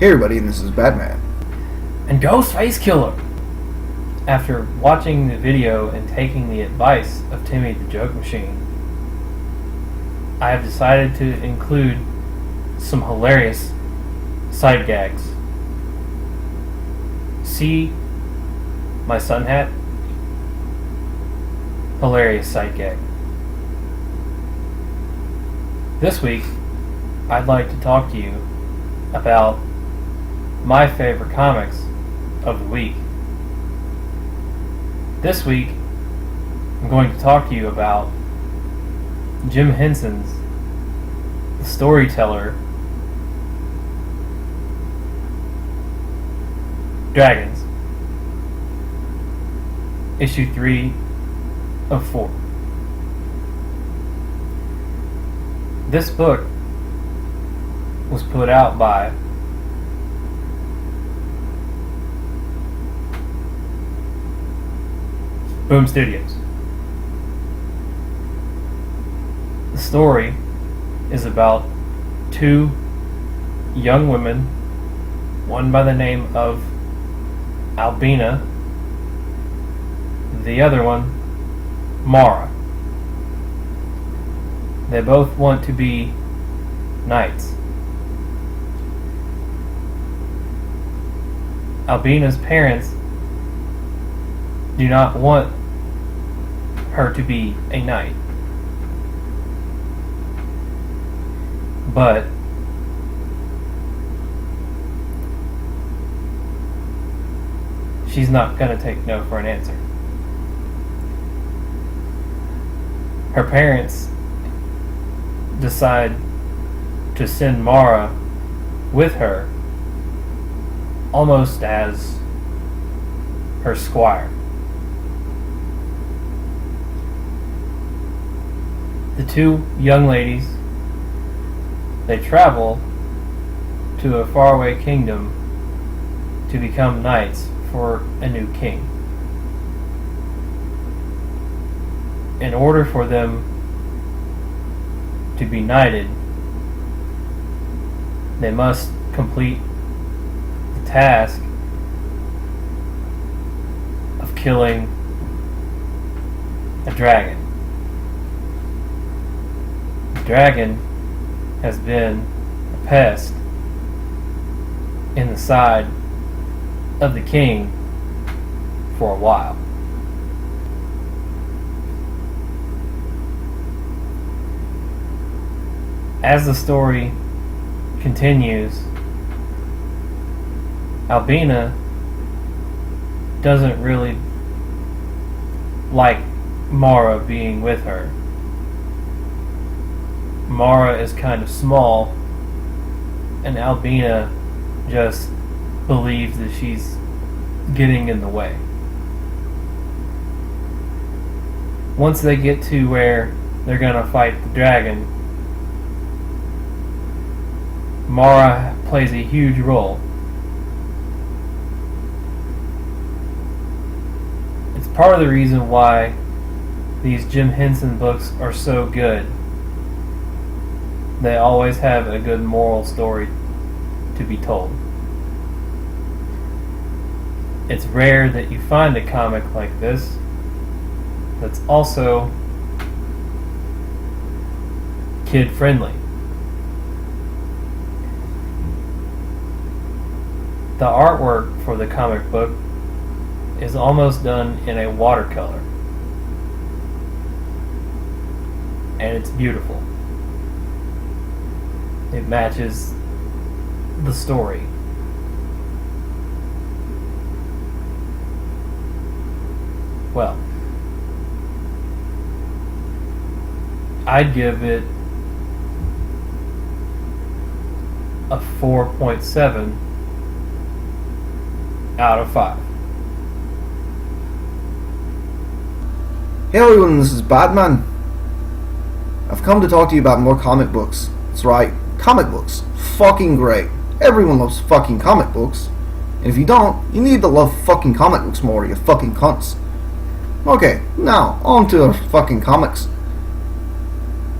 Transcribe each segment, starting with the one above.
Hey everybody, and this is Batman. And Ghostface Killer! After watching the video and taking the advice of Timmy the Joke Machine, I have decided to include some hilarious side gags. See my sun hat? Hilarious side gag. This week, I'd like to talk to you about my favorite comics of the week. This week, I'm going to talk to you about Jim Henson's The Storyteller, Dragons, issue 3 of 4. This book was put out by Boom Studios. The story is about two young women, one by the name of Albina, the other one Mara. They both want to be knights. Albina's parents do not want her to be a knight, but she's not going to take no for an answer. Her parents decide to send Mara with her almost as her squire. The two young ladies, they travel to a faraway kingdom to become knights for a new king. In order for them to be knighted, they must complete the task of killing a dragon. The dragon has been a pest in the side of the king for a while. As the story continues, Albina doesn't really like Mara being with her. Mara is kind of small, and Albina just believes that she's getting in the way. Once they get to where they're gonna fight the dragon, Mara plays a huge role. It's part of the reason why these Jim Henson books are so good. They always have a good moral story to be told. It's rare that you find a comic like this that's also kid-friendly. The artwork for the comic book is almost done in a watercolor, and it's beautiful. It matches the story. Well, I'd give it a 4.7 out of 5. Hey everyone, this is Batman. I've come to talk to you about more comic books. That's right, comic books. Fucking great. Everyone loves fucking comic books. And if you don't, you need to love fucking comic books more, you fucking cunts. Okay, now, on to our fucking comics.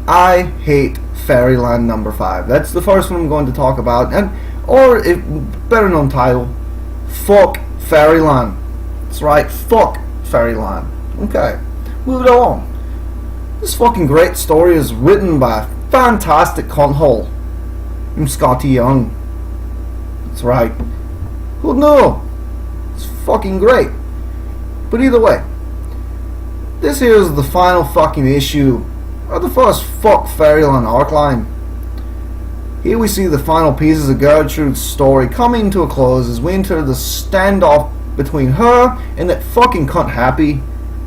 I hate Fairyland number 5. That's the first one I'm going to talk about. And Or, if better known title, fuck Fairyland. That's right, fuck Fairyland. Okay, moving on. This fucking great story is written by a fantastic cunthole named Scotty Young. That's right. Who'd know? It's fucking great. But either way, this here is the final fucking issue of the first Fuck Fairyland arc line. Here we see the final pieces of Gertrude's story coming to a close as we enter the standoff between her and that fucking cunt Happy,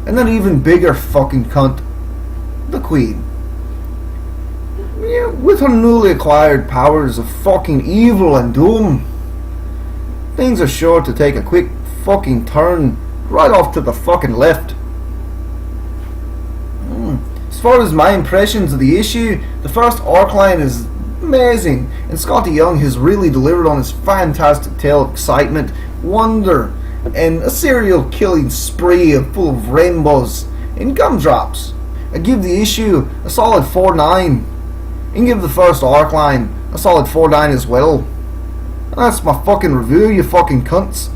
and that even bigger fucking cunt, the Queen. Yeah, with her newly acquired powers of fucking evil and doom, things are sure to take a quick fucking turn right off to the fucking left. As far as my impressions of the issue, the first arc line is amazing, and Scotty Young has really delivered on his fantastic tale of excitement, wonder, and a serial killing spree full of rainbows and gumdrops. I give the issue a solid 4.9, and give the first arc line a solid 4.9 as well. And that's my fucking review, you fucking cunts.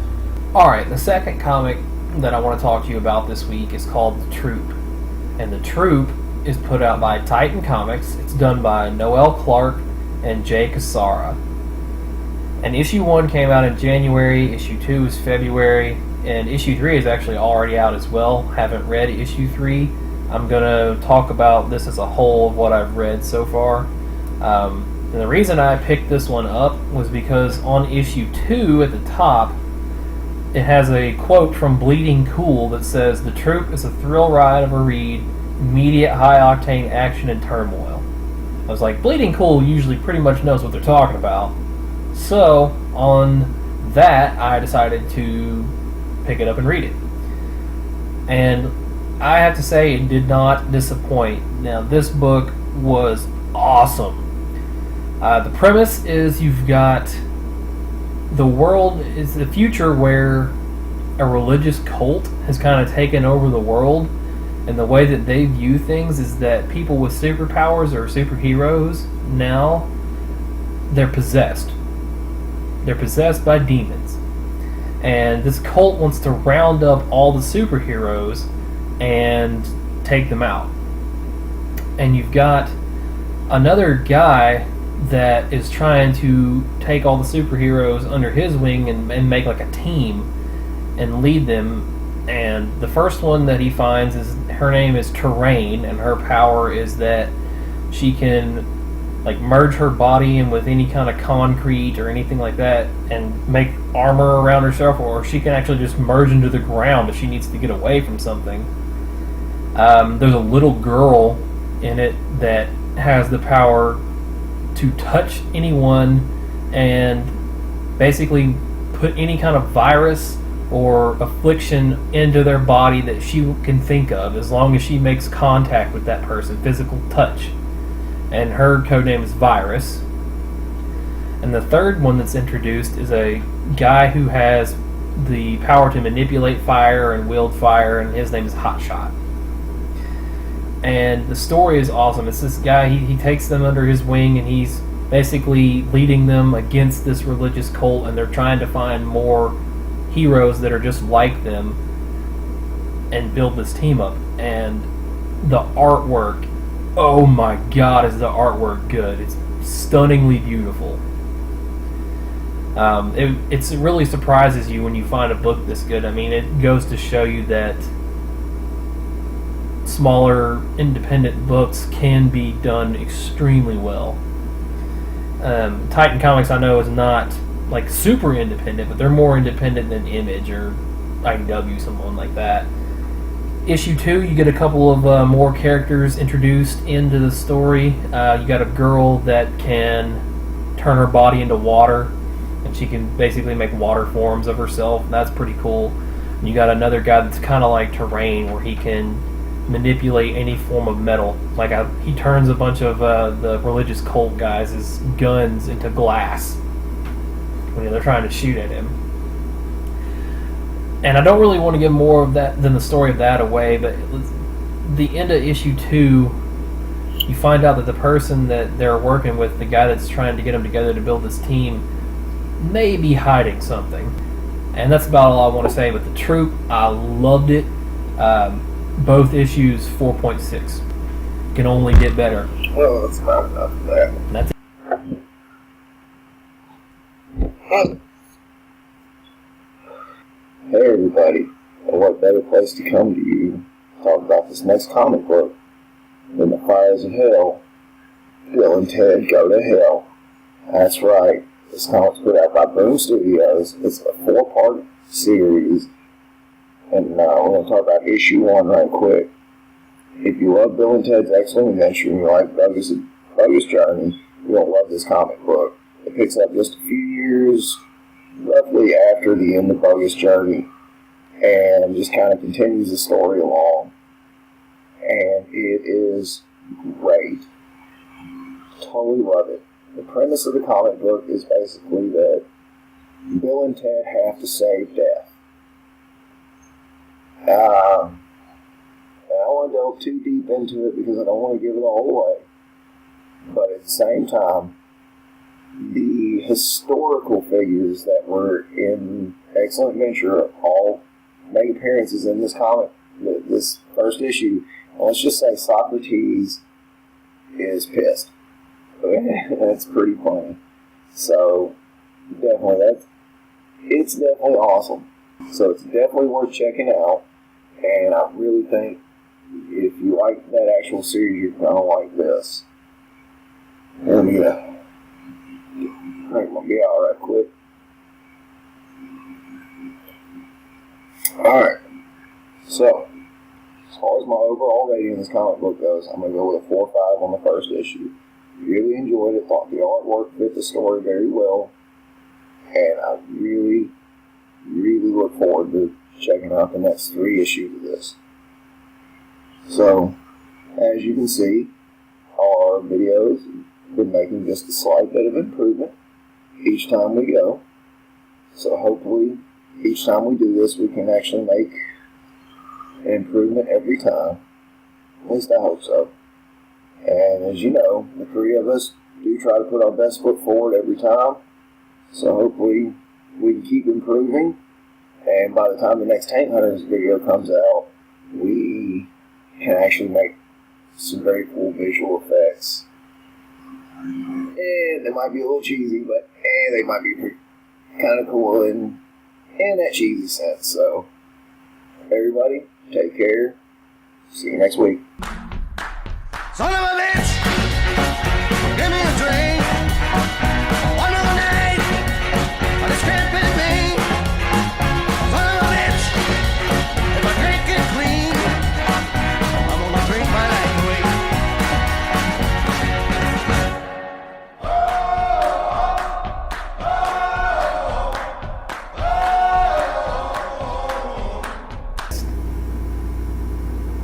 Alright, the second comic that I want to talk to you about this week is called The Troop. And The Troop is put out by Titan Comics. It's done by Noel Clark and Jay Cassara. And issue 1 came out in January, issue 2 is February, and issue 3 is actually already out as well. Haven't read issue 3. I'm going to talk about this as a whole of what I've read so far. And the reason I picked this one up was because on issue 2 at the top, it has a quote from Bleeding Cool that says, "The Troop is a thrill ride of a read, immediate high-octane action and turmoil." I was like, Bleeding Cool usually pretty much knows what they're talking about. So, on that, I decided to pick it up and read it. And I have to say, it did not disappoint. Now, this book was awesome. The premise is you've got the world is the future where a religious cult has kind of taken over the world, and the way that they view things is that people with superpowers or superheroes now, they're possessed. They're possessed by demons. And this cult wants to round up all the superheroes and take them out. And you've got another guy that is trying to take all the superheroes under his wing and make like a team and lead them. And the first one that he finds is, her name is Terrain, and her power is that she can like merge her body in with any kind of concrete or anything like that and make armor around herself, or she can actually just merge into the ground if she needs to get away from something. There's a little girl in it that has the power to touch anyone and basically put any kind of virus or affliction into their body that she can think of, as long as she makes contact with that person, physical touch. And her codename is Virus. And the third one that's introduced is a guy who has the power to manipulate fire and wield fire, and his name is Hotshot. And the story is awesome. It's this guy, he takes them under his wing, and he's basically leading them against this religious cult, and they're trying to find more heroes that are just like them and build this team up. And the artwork, oh my god, is the artwork good. It's stunningly beautiful. It really surprises you when you find a book this good. I mean, it goes to show you that smaller independent books can be done extremely well. Titan Comics, I know, is not like super independent, but they're more independent than Image or IDW, someone like that. Issue 2, you get a couple of more characters introduced into the story. You got a girl that can turn her body into water, and she can basically make water forms of herself. That's pretty cool. And you got another guy that's kind of like Terrain, where he can manipulate any form of metal. Like he turns a bunch of the religious cult guys' guns into glass when they're trying to shoot at him. And I don't really want to give more of that than the story of that away, but the end of issue 2, you find out that the person that they're working with, the guy that's trying to get them together to build this team, may be hiding something. And that's about all I want to say with The Troop. I loved it. Both issues 4.6. Can only get better. Well, that's not enough of that. And that's it. Hey everybody, and what better place to come to you talk about this next comic book than The Fires of Hell, Bill and Ted Go to Hell. That's right, this comic's put out by Boom Studios. It's a 4-part series, and we're going to talk about issue 1 right quick. If you love Bill and Ted's Excellent Adventure and you like Bogus Journey, you're going to love this comic book. It picks up just a few years roughly after the end of Bogus Journey and just kind of continues the story along. And it is great. Totally love it. The premise of the comic book is basically that Bill and Ted have to save Death. I don't want to delve too deep into it because I don't want to give it all away. But at the same time, the historical figures that were in Excellent Adventure all make appearances in this comic, this first issue. Let's just say Socrates is pissed. That's pretty funny. So, definitely, it's definitely awesome. So it's definitely worth checking out. And I really think if you like that actual series, you're going to like this. Let me drink my beer right quick. Alright. So, as far as my overall rating in this comic book goes, I'm going to go with a 4.5 on the first issue. Really enjoyed it. Thought the artwork fit the story very well. And I really, really look forward to checking out the next 3 issues of this. So, as you can see, our videos have been making just a slight bit of improvement each time we go. So hopefully, each time we do this, we can actually make an improvement every time. At least I hope so. And as you know, the 3 of us do try to put our best foot forward every time. So hopefully, we can keep improving. And by the time the next Tank Hunters video comes out, we can actually make some very cool visual effects. And they might be a little cheesy, but they might be kind of cool in that cheesy sense. So, everybody, take care. See you next week. Son of a bitch! Give me a drink! One more night! But it's cramping me! Son of a bitch! If I drink it clean, I'm gonna drink my life away.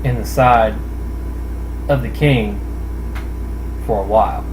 In the side of the king for a while.